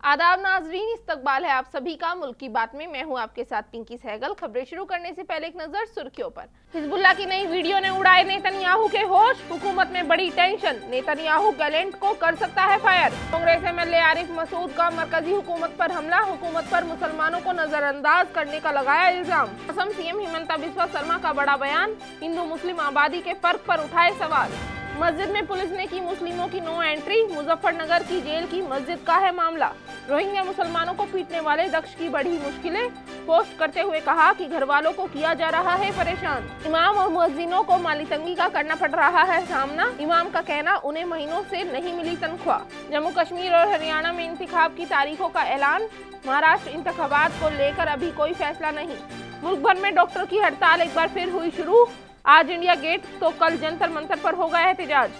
आदाब नाजरीन, इस्तकबाल है आप सभी का मुल्क की बात में। मैं हूं आपके साथ पिंकी सहगल। खबरें शुरू करने से पहले एक नजर सुर्खियों पर। हिजबुल्लाह की नई वीडियो ने उड़ाए नेतन्याहू के होश, हुकूमत में बड़ी टेंशन, नेतन्याहू गैलेंट को कर सकता है फायर। कांग्रेस एमएलए आरिफ मसूद का मरकजी हुकूमत पर हमला, हुकूमत पर मुसलमानों को नजरअंदाज करने का लगाया इल्जाम। असम सीएम हिमंता बिस्वा शर्मा का बड़ा बयान, हिंदू मुस्लिम आबादी के फर्क पर उठाए सवाल। मस्जिद में पुलिस ने की मुस्लिमों की नो एंट्री, मुजफ्फरनगर की जेल की मस्जिद का है मामला। रोहिंग्या मुसलमानों को पीटने वाले दक्ष की बढ़ी मुश्किलें, पोस्ट करते हुए कहा कि घर वालों को किया जा रहा है परेशान। इमाम और मुअज्जिनों को माली तंगी का करना पड़ रहा है सामना, इमाम का कहना उन्हें महीनों से नहीं मिली तनख्वाह। जम्मू कश्मीर और हरियाणा में इंतखाब की तारीखों का ऐलान, महाराष्ट्र इंतखाबात को लेकर अभी कोई फैसला नहीं। मुल्क भर में डॉक्टर की हड़ताल एक बार फिर हुई शुरू, आज इंडिया गेट तो कल जंतर मंतर पर होगा एहतजाज।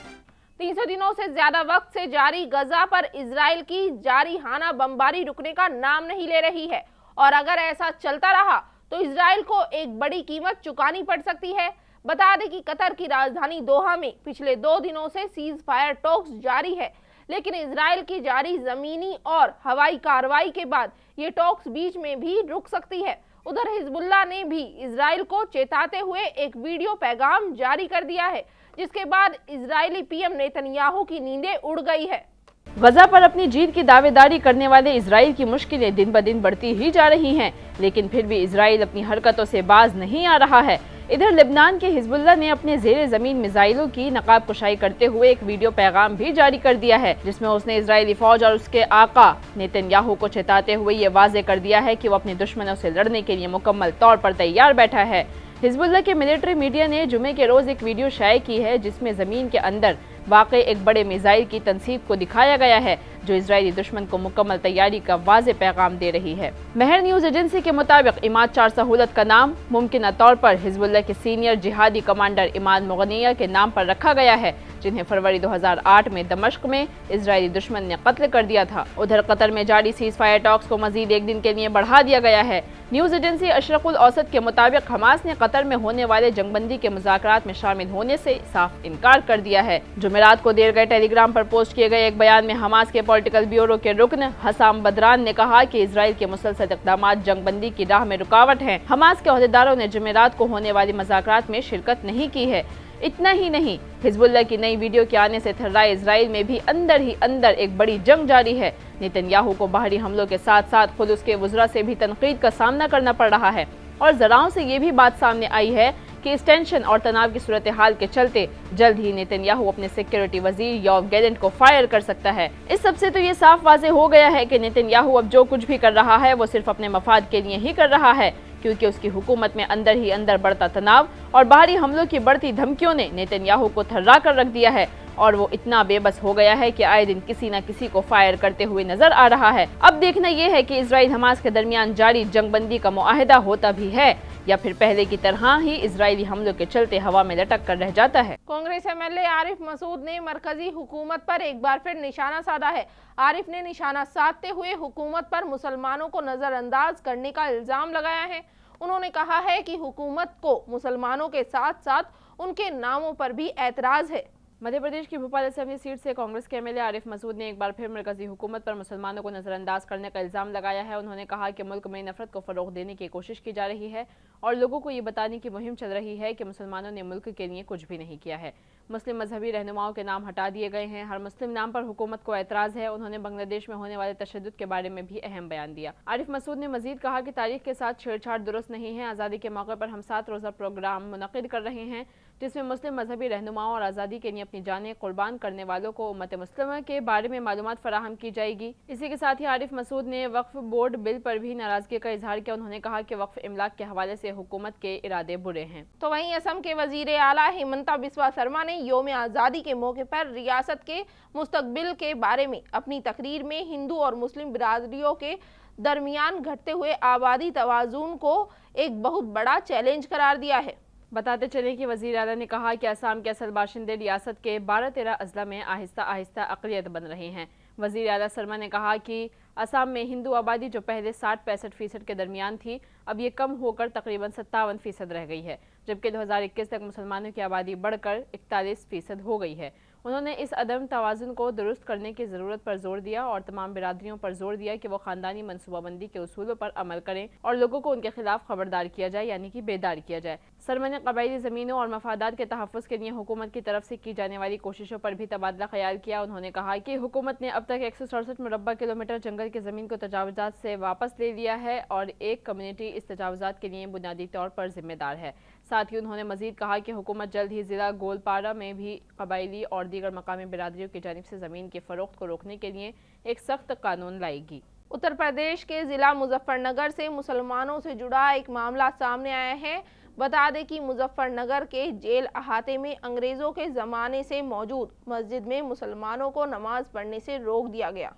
300 दिनों से ज्यादा वक्त से जारी गजा पर इजराइल की जारिहाना बमबारी रुकने का नाम नहीं ले रही है और अगर ऐसा चलता रहा तो इजराइल को एक बड़ी कीमत चुकानी पड़ सकती है। बता दें कि कतर की राजधानी दोहा में पिछले 2 दिनों से सीज फायर टॉक्स जारी है, लेकिन इजराइल की जारी जमीनी और हवाई कार्रवाई के बाद ये टॉक्स बीच में भी रुक सकती है। उधर हिजबुल्लाह ने भी इजराइल को चेताते हुए एक वीडियो पैगाम जारी कर दिया है, जिसके बाद इजरायली पीएम नेतन्याहू की नींदें उड़ गई है। गजा पर अपनी जीत की दावेदारी करने वाले इजराइल की मुश्किलें दिन ब दिन बढ़ती ही जा रही हैं, लेकिन फिर भी इजराइल अपनी हरकतों से बाज नहीं आ रहा है। इधर लेबनान के हिजबुल्लाह ने अपने जेर जमीन मिसाइलों की नकाब कुशाई करते हुए एक वीडियो पैगाम भी जारी कर दिया है, जिसमें उसने इजरायली फौज और उसके आका नेतन्याहू को चेताते हुए ये वाजे कर दिया है कि वो अपने दुश्मनों से लड़ने के लिए मुकम्मल तौर पर तैयार बैठा है। हिजबुल्लाह के मिलिट्री मीडिया ने जुमे के रोज एक वीडियो शाये की है, जिसमें जमीन के अंदर वाकई एक बड़े मिसाइल की तनसीब को दिखाया गया है, जो इजरायली दुश्मन को मुकम्मल तैयारी का वाज़े पैगाम दे रही है। महर न्यूज एजेंसी के मुताबिक इमाद 4 सहूलत का नाम मुमकिन तौर पर हिजबुल्लाह के सीनियर जिहादी कमांडर इमाद मुगनिया के नाम पर रखा गया है, जिन्हें फरवरी 2008 में दमश्क में इजरायली दुश्मन ने कत्ल कर दिया था। उधर कतर में जारी सीज फायर टॉक्स को मजीद 1 दिन के लिए बढ़ा दिया गया है। न्यूज एजेंसी अशरकुल औसत के मुताबिक हमास ने कतर में होने वाले जंगबंदी के मुज़ाकरात में शामिल होने से साफ इनकार कर दिया है। जुमेरात को देर गए टेलीग्राम पर पोस्ट किए गए एक बयान में हमास के पॉलिटिकल ब्यूरो के रुकन हसाम बदरान ने कहा कि इजराइल के मुसलसल इक़दामात जंगबंदी की राह में रुकावट हैं। हमास के अहदेदारों ने जुमेरात को होने वाली मुज़ाकरात में शिरकत नहीं की है। इतना ही नहीं, हिजबुल्लाह की नई वीडियो के आने से थर्राए इजराइल में भी अंदर ही अंदर एक बड़ी जंग जारी है। नेतन्याहू को बाहरी हमलों के साथ साथ खुद उसके वज़रा से भी तनकीद का सामना करना पड़ रहा है और जराओं से ये भी बात सामने आई है कि इस टेंशन और तनाव की सूरत हाल के चलते जल्द ही नेतन्याहू अपने सिक्योरिटी वजीर योव गैलेंट को फायर कर सकता है। इस सबसे तो ये साफ वाज़े हो गया है कि नेतन्याहू अब जो कुछ भी कर रहा है वो सिर्फ अपने मफाद के लिए ही कर रहा है, क्योंकि उसकी हुकूमत में अंदर ही अंदर बढ़ता तनाव और बाहरी हमलों की बढ़ती धमकियों ने नेतन्याहू को थर्रा कर रख दिया है और वो इतना बेबस हो गया है कि आए दिन किसी न किसी को फायर करते हुए नजर आ रहा है। अब देखना ये है कि इजराइल हमास के दरमियान जारी जंगबंदी का मुआहिदा होता भी है या फिर पहले की तरह ही इजरायली हमलों के चलते हवा में लटक कर रह जाता है। कांग्रेस एमएलए आरिफ मसूद ने मरकजी हुकूमत पर एक बार फिर निशाना साधा है। आरिफ ने निशाना साधते हुए हुकूमत पर मुसलमानों को नजरअंदाज करने का इल्जाम लगाया है। उन्होंने कहा है कि हुकूमत को मुसलमानों के साथ साथ उनके नामों पर भी एतराज है। मध्य प्रदेश की भोपाल असेंबली सीट से कांग्रेस के एमएलए आरिफ मसूद ने एक बार फिर मरकजी हुकूमत पर मुसलमानों को नजरअंदाज करने का इल्जाम लगाया है। उन्होंने कहा कि मुल्क में नफरत को फरोग देने की कोशिश की जा रही है और लोगों को ये बताने की मुहिम चल रही है कि मुसलमानों ने मुल्क के लिए कुछ भी नहीं किया है। मुस्लिम मजहबी रहनुमाओं के नाम हटा दिए गए हैं, हर मुस्लिम नाम पर हुकूमत को एतराज़ है। उन्होंने बांग्लादेश में होने वाले तशद्दुद के बारे में भी अहम बयान दिया। आरिफ मसूद ने मजीद कहा कि तारीख के साथ छेड़छाड़ दुरुस्त नहीं है। आज़ादी के मौके पर हम 7 रोज़ा प्रोग्राम मुनक़िद कर रहे हैं, जिसमें मुस्लिम मजहबी रहनुमाओं और आज़ादी के लिए अपनी जानें कुर्बान करने वालों को उम्मत मुस्लिमा के बारे में मालूमात फराहम की जाएगी। इसी के साथ ही आरिफ मसूद ने वक्फ बोर्ड बिल पर भी नाराजगी का इजहार किया। उन्होंने कहा कि वक्फ इमलाक के हवाले से हुकूमत के इरादे बुरे हैं। तो वहीं असम के वजीर आला हिमंता बिस्वा शर्मा ने योम आज़ादी के मौके पर रियासत के मुस्तकबिल के बारे में अपनी तकरीर में हिंदू और मुस्लिम बिरादरियों के दरमियान घटते हुए आबादी तवाज़ुन को एक बहुत बड़ा चैलेंज करार दिया है। बताते चले कि वज़ीर आला ने कहा कि असम के असल बाशिंदे रियासत के 12-13 अजला में आहिस्ता आहिस्ता अक़लियत बन रहे हैं। वज़ीर आला शर्मा ने कहा कि असम में हिंदू आबादी जो पहले 60-65% के दरमियान थी, अब ये कम होकर तकरीबन 57% रह गई है, जबकि 2021 तक मुसलमानों की आबादी बढ़कर 41% हो गई है। उन्होंने इस अदम तवाज़ुन को दुरुस्त करने की ज़रूरत पर जोर दिया और तमाम बिरादरियों पर जोर दिया कि वो ख़ानदानी मनसूबाबंदी के उसूलों पर अमल करें और लोगों को उनके खिलाफ खबरदार किया जाए, यानी कि बेदार किया जाए। सरमन ने कबायली ज़मीनों और मफादात के तहफ़्फ़ुज़ के लिए हुकूमत की तरफ से की जाने वाली कोशिशों पर भी तबादला ख्याल किया। उन्होंने कहा कि हुकूमत ने अब तक 167 मुरब्बा किलोमीटर जंगल की ज़मीन को तजावुज़ात से वापस ले लिया है और एक कम्युनिटी इस तजावुज़ात के लिए बुनियादी तौर पर जिम्मेदार है। साथ ही उन्होंने मज़ीद कहा कि हुकूमत जल्द ही ज़िला गोलपारा में भी कबायली और दीगर मकामी बिरादरियों की जानिब से ज़मीन की फ़रोख्त को रोकने के लिए एक सख्त कानून लाएगी। उत्तर प्रदेश के जिला मुजफ्फरनगर से मुसलमानों से जुड़ा एक मामला सामने आया है। बता दें कि मुजफ्फरनगर के जेल अहाते में अंग्रेज़ों के ज़माने से मौजूद मस्जिद में मुसलमानों को नमाज पढ़ने से रोक दिया गया।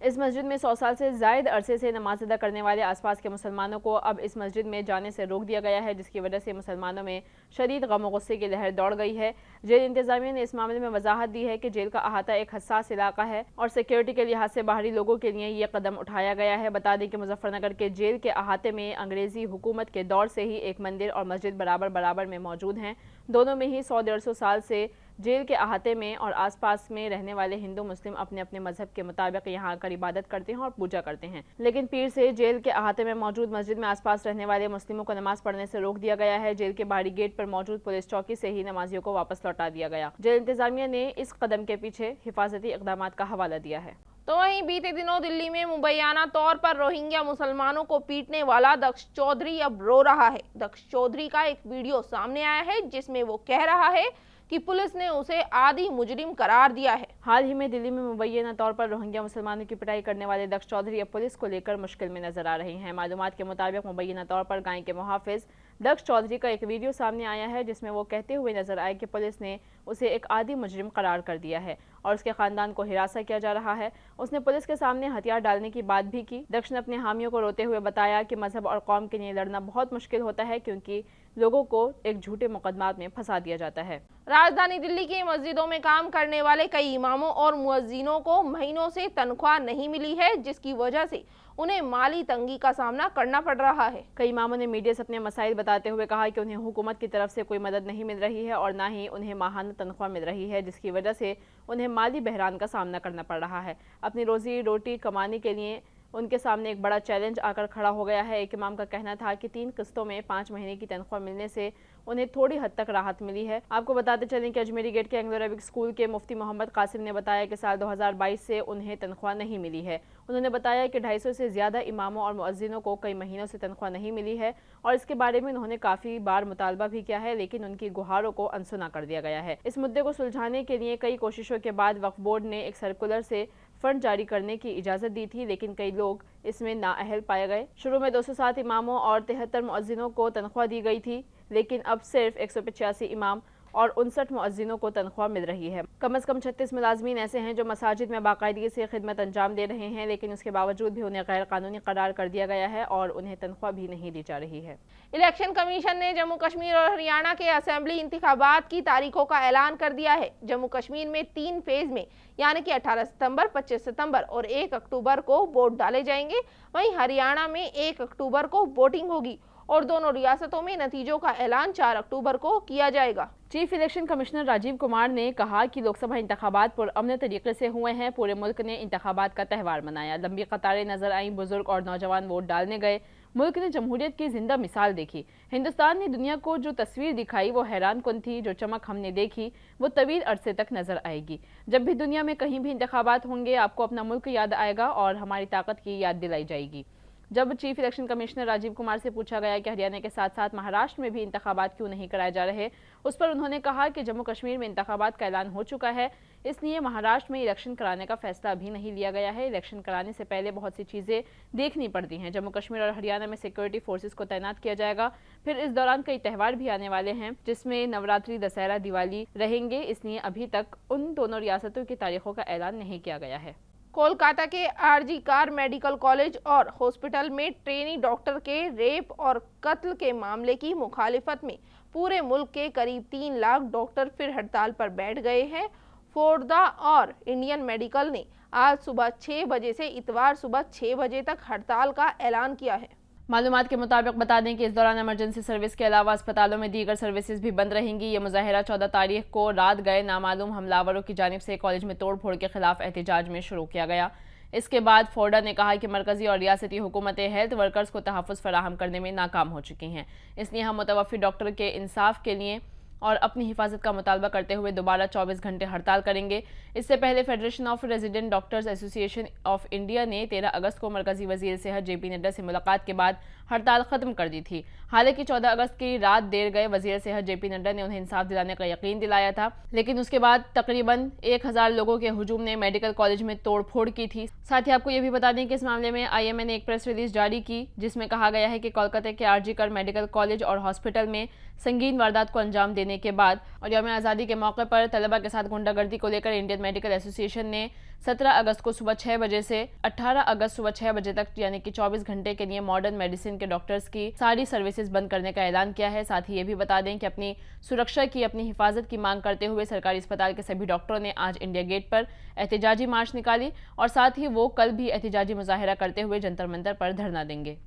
इस मस्जिद में 100 साल से ज़ायद अरसे से नमाज अदा करने वाले आसपास के मुसलमानों को अब इस मस्जिद में जाने से रोक दिया गया है, जिसकी वजह से मुसलमानों में शदीद गम और गुस्से की लहर दौड़ गई है। जेल इंतज़ामिया ने इस मामले में वजाहत दी है कि जेल का अहाता एक हसास इलाका है और सिक्योरिटी के लिहाज से बाहरी लोगों के लिए ये कदम उठाया गया है। बता दें कि मुजफ्फरनगर के जेल के अहाते में अंग्रेज़ी हुकूमत के दौर से ही एक मंदिर और मस्जिद बराबर में मौजूद हैं। दोनों में ही 100-150 साल से जेल के अहाते में और आसपास में रहने वाले हिंदू मुस्लिम अपने अपने मजहब के मुताबिक यहाँ आकर इबादत करते हैं और पूजा करते हैं। लेकिन पीर से जेल के अहाते में मौजूद मस्जिद में आसपास रहने वाले मुस्लिमों को नमाज पढ़ने से रोक दिया गया है। जेल के बाहरी गेट पर मौजूद पुलिस चौकी से ही नमाजियों को वापस लौटा दिया गया। जेल इंतजामिया ने इस कदम के पीछे हिफाजती इक़दाम का हवाला दिया है। तो वहीं बीते दिनों दिल्ली में मुबैयाना तौर पर रोहिंग्या मुसलमानों को पीटने वाला दक्ष चौधरी अब रो रहा है। दक्ष चौधरी का एक वीडियो सामने आया है जिसमें वो कह रहा है कि पुलिस ने उसे आदी मुजरिम करार दिया है। हाल ही में दिल्ली में मुबैयना तौर पर रोहिंग्या मुसलमानों की पिटाई करने वाले दक्ष चौधरी अब पुलिस को लेकर मुश्किल में नजर आ रहे हैं। मालूमात के मुताबिक मुबैयना तौर पर गाय के मुहाफिज दक्ष चौधरी का एक वीडियो सामने आया है जिसमें वो कहते हुए नजर आए कि पुलिस ने उसे एक आदी मुजरिम करार कर दिया है और उसके खानदान को हिरासा किया जा रहा है। उसने पुलिस के सामने हथियार डालने की बात भी की। दक्ष ने अपने हामियों को रोते हुए बताया कि मजहब और कौम के लिए लड़ना बहुत मुश्किल होता है क्योंकि लोगों को एक झूठे मुकदमात में फंसा दिया जाता है। राजधानी दिल्ली की मस्जिदों में काम करने वाले कई इमामों और मुअज्जिनों को महीनों से तनख्वाह नहीं मिली है, जिसकी वजह से उन्हें माली तंगी का सामना करना पड़ रहा है। कई इमामों ने मीडिया से अपने मसाइल बताते हुए कहा कि उन्हें हुकूमत की तरफ से कोई मदद नहीं मिल रही है और ना ही उन्हें माहाना तनख्वाह मिल रही है, जिसकी वजह से उन्हें माली बहरान का सामना करना पड़ रहा है। अपनी रोजी रोटी कमाने के लिए उनके सामने एक बड़ा चैलेंज आकर खड़ा हो गया है। एक इमाम का कहना था कि 3 किस्तों में 5 महीने की तनख्वाह मिलने से उन्हें थोड़ी हद तक राहत मिली है। आपको बताते चलें कि अजमेरी गेट के एंग्लो अरबिक स्कूल के मुफ्ती मोहम्मद कासिम ने बताया कि साल 2022 से उन्हें तनख्वाह नहीं मिली है। उन्होंने बताया कि 250 से ज़्यादा इमामों और मुअज्जिनों को कई महीनों से तनख्वाह नहीं मिली है और इसके बारे में उन्होंने काफ़ी बार मुतालबा भी किया है, लेकिन उनकी गुहारों को अनसुना कर दिया गया है। इस मुद्दे को सुलझाने के लिए कई कोशिशों के बाद वक्फ बोर्ड ने एक सर्कुलर से फंड जारी करने की इजाज़त दी थी, लेकिन कई लोग इसमें नाअहल पाए गए। शुरू में 207 इमामों और 73 मुअज्जिनों को तनख्वाह दी गई थी, लेकिन अब सिर्फ 185 इमाम और 59 मुअज्जिनों को तनख्वाह मिल रही है। कम से कम 36 मुलाजमीन ऐसे हैं जो मसाजिद में बाकायदगी से खिदमत अंजाम दे रहे हैं, लेकिन उसके बावजूद भी उन्हें गैर कानूनी करार कर दिया गया है और उन्हें तनख्वाह भी नहीं दी जा रही है। इलेक्शन कमीशन ने जम्मू कश्मीर और हरियाणा के असेंबली इंतखाबात की तारीखों का ऐलान कर दिया है। जम्मू कश्मीर में 3 फेज में यानी कि 18 सितंबर, 25 सितंबर और 1 अक्टूबर को वोट डाले जाएंगे। वहीं हरियाणा में 1 अक्टूबर को वोटिंग होगी और दोनों रियासतों में नतीजों का ऐलान 4 अक्टूबर को किया जाएगा। Chief election commissioner Rajiv Kumar ने कहा कि लोकसभा इंतखाबात पुरअमन तरीके से हुए हैं। पूरे मुल्क ने इंतखाबात का त्यौहार मनाया। लंबी कतारें नजर आईं, बुजुर्ग और नौजवान वोट डालने गए। मुल्क ने जमहूरियत की जिंदा मिसाल देखी। हिंदुस्तान ने दुनिया को जो तस्वीर दिखाई वो हैरान कुन थी। जो चमक हमने देखी वो तवील अरसे तक नजर आएगी। जब भी दुनिया में कहीं भी इंतखाबात होंगे आपको अपना मुल्क याद आएगा और हमारी ताकत की याद दिलाई जाएगी। जब chief election commissioner Rajiv Kumar से पूछा गया कि हरियाणा के साथ साथ महाराष्ट्र में भी इंतखाबात क्यों नहीं कराए जा रहे, उस पर उन्होंने कहा कि जम्मू कश्मीर में इंतखाबात का ऐलान हो चुका है, इसलिए महाराष्ट्र में इलेक्शन कराने का फैसला अभी नहीं लिया गया है। इलेक्शन कराने से पहले बहुत सी चीज़ें देखनी पड़ती हैं। जम्मू कश्मीर और हरियाणा में सिक्योरिटी फोर्सेस को तैनात किया जाएगा। फिर इस दौरान कई त्यौहार भी आने वाले हैं जिसमें नवरात्रि, दशहरा, दिवाली रहेंगे, इसलिए अभी तक उन दोनों रियासतों की तारीखों का ऐलान नहीं किया गया है। कोलकाता के आरजी कार मेडिकल कॉलेज और हॉस्पिटल में ट्रेनी डॉक्टर के रेप और कत्ल के मामले की मुखालिफत में पूरे मुल्क के करीब 3 लाख डॉक्टर फिर हड़ताल पर बैठ गए हैं। फोर्दा और इंडियन मेडिकल ने आज सुबह 6 बजे से इतवार सुबह 6 बजे तक हड़ताल का ऐलान किया है। मालूमात के मुताबिक बता दें कि इस दौरान इमरजेंसी सर्विस के अलावा अस्पतालों में दीगर सर्विसेज भी बंद रहेंगी। ये मुजाहिरा 14 तारीख को रात गए नामालूम हमलावरों की जानिब से कॉलेज में तोड़ फोड़ के खिलाफ एहतजाज में शुरू किया गया। इसके बाद फोर्डा ने कहा कि मरकजी और रियासती हुकूमतें हेल्थ वर्कर्स को तहफ़्फ़ुज़ फराहम करने में नाकाम हो चुकी हैं, इसलिए हम मुतवफ़्फ़ी डॉक्टर के इंसाफ के लिए और अपनी हिफाजत का मुतालबा करते हुए दोबारा 24 घंटे हड़ताल करेंगे। इससे पहले federation of resident doctors association of India ने 13 अगस्त को मरकजी वजीर सेहत JP नड्डा से मुलाकात के बाद हड़ताल खत्म कर दी थी। हालांकि 14 अगस्त की रात देर गए वजीर सेहत JP नड्डा ने उन्हें इंसाफ दिलाने का यकीन दिलाया था, लेकिन उसके बाद तकरीबन 1000 लोगों के हुजूम ने मेडिकल कॉलेज में तोड़फोड़ की थी। साथ ही आपको ये भी बता दें कि इस मामले में IMA ने एक प्रेस रिलीज जारी की, जिसमें कहा गया है कि कोलकाता के RG कर मेडिकल कॉलेज और हॉस्पिटल में संगीन वारदात को अंजाम देने के बाद और यौम आज़ादी के मौके पर तलबा के साथ गुंडागर्दी को लेकर इंडियन मेडिकल एसोसिएशन ने 17 अगस्त को सुबह 6 बजे से 18 अगस्त सुबह 6 बजे तक यानी कि 24 घंटे के लिए मॉडर्न मेडिसिन के डॉक्टर्स की सारी सर्विसेज बंद करने का ऐलान किया है। साथ ही ये भी बता दें कि अपनी सुरक्षा की, अपनी हिफाजत की मांग करते हुए सरकारी अस्पताल के सभी डॉक्टरों ने आज इंडिया गेट पर एहतजाजी मार्च निकाली और साथ ही वो कल भी एहतजाजी मुजाहिरा करते हुए जंतर मंतर पर धरना देंगे।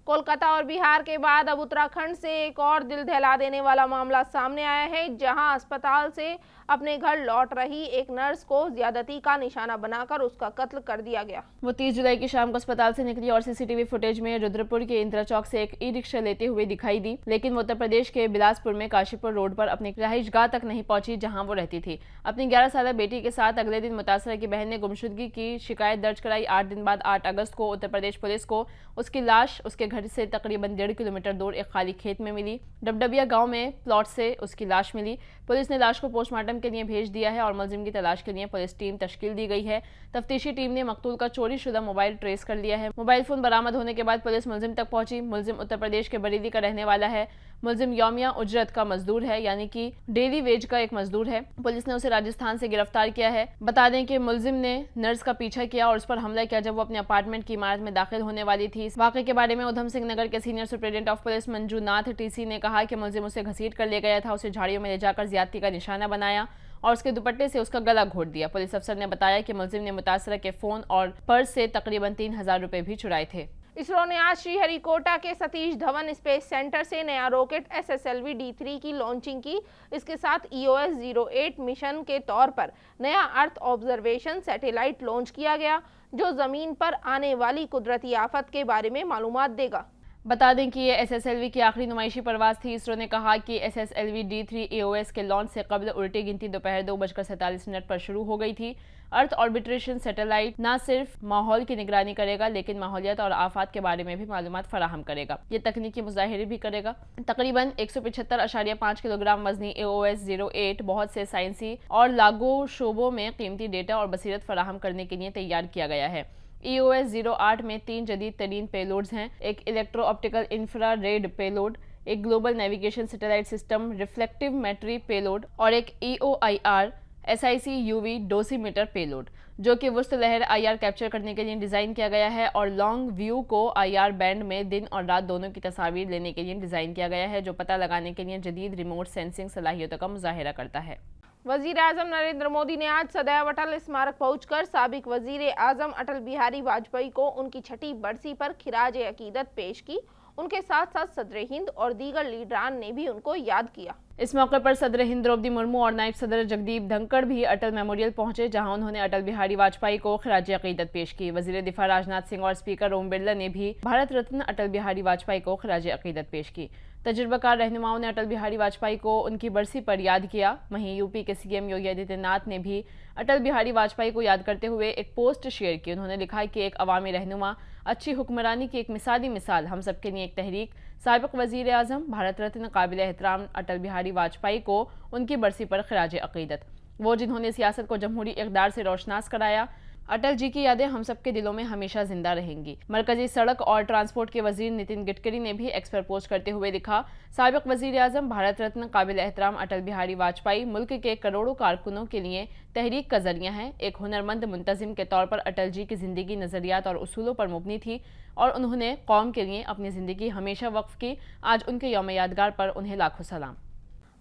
कोलकाता और बिहार के बाद अब उत्तराखंड से एक और दिल दहला देने वाला मामला सामने आया है, जहां अस्पताल से अपने घर लौट रही एक नर्स को ज्यादती का निशाना बनाकर उसका कत्ल कर दिया गया। वो 30 जुलाई की शाम को अस्पताल से निकली और CCTV फुटेज में रुद्रपुर के इंदिरा चौक से एक ई-रिक्शा लेते हुए दिखाई दी, लेकिन वो उत्तर प्रदेश के बिलासपुर में काशीपुर रोड पर अपनी रहायशगाह तक नहीं पहुंची जहां वो रहती थी। अपनी 11 साल बेटी के साथ अगले दिन मुतासरा की बहन ने गुमशुदगी की शिकायत दर्ज कराई। 8 दिन बाद 8 अगस्त को उत्तर प्रदेश पुलिस को उसकी लाश उसके घर से तकरीबन 1.5 किलोमीटर दूर एक खाली खेत में मिली। डबडबिया गांव में प्लॉट से उसकी लाश मिली। पुलिस ने लाश को पोस्टमार्टम के लिए भेज दिया है और मुलजिम की तलाश के लिए पुलिस टीम तश्कील दी गई है। तफ्तीशी टीम ने मकतूल का चोरी शुदा मोबाइल ट्रेस कर लिया है। मोबाइल फोन बरामद होने के बाद पुलिस मुलजिम तक पहुंची। मुलजिम उत्तर प्रदेश के बरेली का रहने वाला है। मुलजिम यौमिया उजरत का मजदूर है, यानी कि डेली वेज का एक मजदूर है। पुलिस ने उसे राजस्थान से गिरफ्तार किया है। बता दें कि मुलजिम ने नर्स का पीछा किया और उस पर हमला किया जब वो अपने अपार्टमेंट की इमारत में दाखिल होने वाली थी। इस वाकये के बारे में उधम सिंह नगर के senior superintendent of police Manjunath TC ने कहा कि मुलजिम उसे घसीट कर ले गया था, उसे झाड़ियों में ले जाकर ज्यादती का निशाना बनाया और उसके दुपट्टे से उसका गला घोट दिया। पुलिस अफसर ने बताया कि मुलजिम ने मुतासरा के फोन और पर्स से तकरीबन 3000 रुपए भी चुराए थे। इसरो ने आज श्रीहरिकोटा के सतीश धवन स्पेस सेंटर से नया रॉकेट SSLV D3 की लॉन्चिंग की। इसके साथ EOS-08 मिशन के तौर पर नया अर्थ ऑब्जर्वेशन सैटेलाइट लॉन्च किया गया, जो जमीन पर आने वाली कुदरती आफत के बारे में मालूमात देगा। बता दें कि ये SSLV की आखिरी नुमाइशी परवाज थी। इसरो ने कहा कि SSLV D3 EOS के लॉन्च से कबल उल्टी गिनती दोपहर 2:47 पर शुरू हो गई थी। अर्थ ऑर्बिट्रेशन सैटेलाइट न सिर्फ माहौल की निगरानी करेगा, लेकिन माहौलियात और आफात के बारे में भी मालूमात फराहम करेगा। ये तकनीकी मुजाहिरे भी करेगा। तकरीबन 175.5 किलोग्राम वजनी EOS-08 बहुत से साइंसी और लागू शोबों में कीमती डेटा और बसीरत फराहम करने के लिए तैयार किया गया है। EOS-08 में 3 जदीद तरीन पेलोड्स हैं, एक इलेक्ट्रो ऑप्टिकल इंफ्रारेड पेलोड, एक global navigation satellite system reflectometry payload और एक EOIR SIC UV dosimeter payload, जो कि वुस्त लहर IR कैप्चर करने के लिए डिज़ाइन किया गया है और लॉन्ग व्यू को IR बैंड में दिन और रात दोनों की तस्वीर लेने के लिए डिज़ाइन किया गया है, जो पता लगाने के लिए जदीद रिमोट सेंसिंग सलाहियतों का मुजाहिरा करता है। वजीर आजम नरेंद्र मोदी ने आज सदैव अटल स्मारक पहुंचकर साबिक वजीर आजम अटल बिहारी वाजपेयी को उनकी छठी बरसी पर खिराज अकीदत पेश की। उनके साथ साथ सदर हिंद और दीगर लीडरान ने भी उनको याद किया। इस मौके पर सदर हिंद द्रौपदी मुर्मू और नायब सदर जगदीप धनखड़ भी अटल मेमोरियल पहुंचे, जहां उन्होंने अटल बिहारी वाजपेयी को खिराज अकीदत पेश की। वजीर दिफा राजनाथ सिंह और स्पीकर ओम बिरला ने भी भारत रत्न अटल बिहारी वाजपेयी को खिराज अकीदत पेश की। तजुर्बाकार रहनुमाओं ने अटल बिहारी वाजपेयी को उनकी बरसी पर याद किया। वहीं यूपी के CM योगी आदित्यनाथ ने भी अटल बिहारी वाजपेयी को याद करते हुए एक पोस्ट शेयर की। उन्होंने लिखा कि एक अवामी रहनुमा, अच्छी हुक्मरानी की एक मिसाली मिसाल, हम सबके लिए एक तहरीक, साबिक वजीर आजम भारत रत्न काबिल एहतराम अटल बिहारी वाजपेयी को उनकी बरसी पर खिराज अकीदत। वो जिन्होंने सियासत को जमहूरी इक़दार से रोशनास कराया। अटल जी की यादें हम सबके दिलों में हमेशा जिंदा रहेंगी। मरकजी सड़क और ट्रांसपोर्ट के वजीर नितिन गडकरी ने भी एक्स पर पोस्ट करते हुए लिखा, साबिक वजीर आजम भारत रत्न काबिल एहतराम अटल बिहारी वाजपेयी मुल्क के करोड़ों कारकुनों के लिए तहरीक का जरिया हैं। एक हुनरमंद मुंतजिम के तौर पर अटल जी की जिंदगी नजरियात और उसूलों पर मुबनी थी और उन्होंने कौम के लिए अपनी जिंदगी हमेशा वक्फ की। आज उनके यौम यादगार पर उन्हें लाखों सलाम।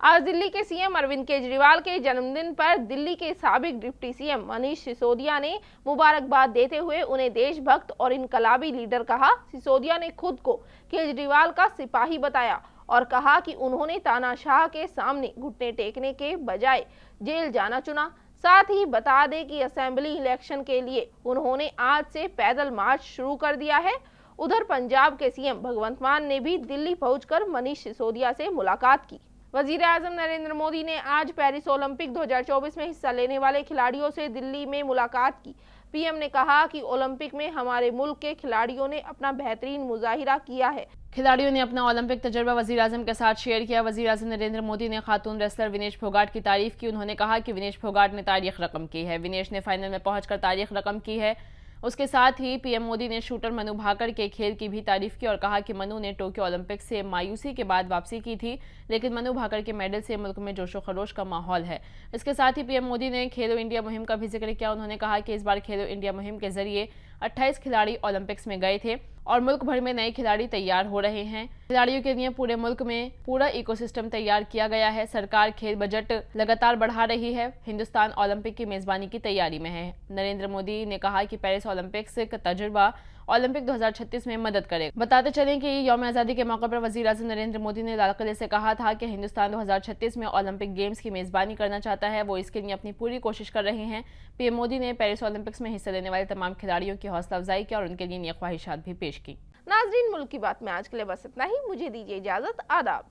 आज दिल्ली के सीएम अरविंद केजरीवाल के जन्मदिन पर दिल्ली के साबिक डिप्टी सीएम मनीष सिसोदिया ने मुबारकबाद देते हुए उन्हें देशभक्त और इनकलाबी लीडर कहा। सिसोदिया ने खुद को केजरीवाल का सिपाही बताया और कहा कि उन्होंने तानाशाह के सामने घुटने टेकने के बजाय जेल जाना चुना। साथ ही बता दें कि असेंबली इलेक्शन के लिए उन्होंने आज से पैदल मार्च शुरू कर दिया है। उधर पंजाब के सीएम भगवंत मान ने भी दिल्ली पहुंचकर मनीष सिसोदिया से मुलाकात की। वजीर आजम नरेंद्र मोदी ने आज पेरिस ओलंपिक 2024 में हिस्सा लेने वाले खिलाड़ियों से दिल्ली में मुलाकात की। पीएम ने कहा कि ओलंपिक में हमारे मुल्क के खिलाड़ियों ने अपना बेहतरीन मुजाहिरा किया है। खिलाड़ियों ने अपना ओलंपिक तजर्बा वजीर आजम के साथ शेयर किया। वजीर आजम नरेंद्र मोदी ने खातून रेसलर विनेश फोगाट की तारीफ की। उन्होंने कहा कि विनेश फोगाट ने तारीख रकम की है। विनेश ने फाइनल में पहुंचकर तारीख रकम की है। उसके साथ ही पीएम मोदी ने शूटर मनु भाकर के खेल की भी तारीफ की और कहा कि मनु ने टोक्यो ओलंपिक से मायूसी के बाद वापसी की थी, लेकिन मनु भाकर के मेडल से मुल्क में जोशो खरोश का माहौल है। इसके साथ ही पीएम मोदी ने खेलो इंडिया मुहिम का भी जिक्र किया। उन्होंने कहा कि इस बार खेलो इंडिया मुहिम के जरिए 28 खिलाड़ी ओलंपिक्स में गए थे और मुल्क भर में नए खिलाड़ी तैयार हो रहे हैं। खिलाड़ियों के लिए पूरे मुल्क में पूरा इकोसिस्टम तैयार किया गया है। सरकार खेल बजट लगातार बढ़ा रही है। हिंदुस्तान ओलंपिक की मेजबानी की तैयारी में है। नरेंद्र मोदी ने कहा कि पेरिस ओलंपिक्स का तजुर्बा ओलंपिक 2036 में मदद करेगा। बताते चलें कि यौम आज़ादी के मौके पर वजीर आज़म नरेंद्र मोदी ने लाल किले से कहा था कि हिंदुस्तान 2036 में ओलंपिक गेम्स की मेजबानी करना चाहता है। वो इसके लिए अपनी पूरी कोशिश कर रहे हैं। पीएम मोदी ने पेरिस ओलंपिक्स में हिस्सा लेने वाले तमाम खिलाड़ियों की हौसला अफजाई की और उनके लिए ख्वाहिशात भी पेश की। नाजरीन, मुल्क की बात में आज के लिए बस इतना ही। मुझे दीजिए इजाजत। आदाब।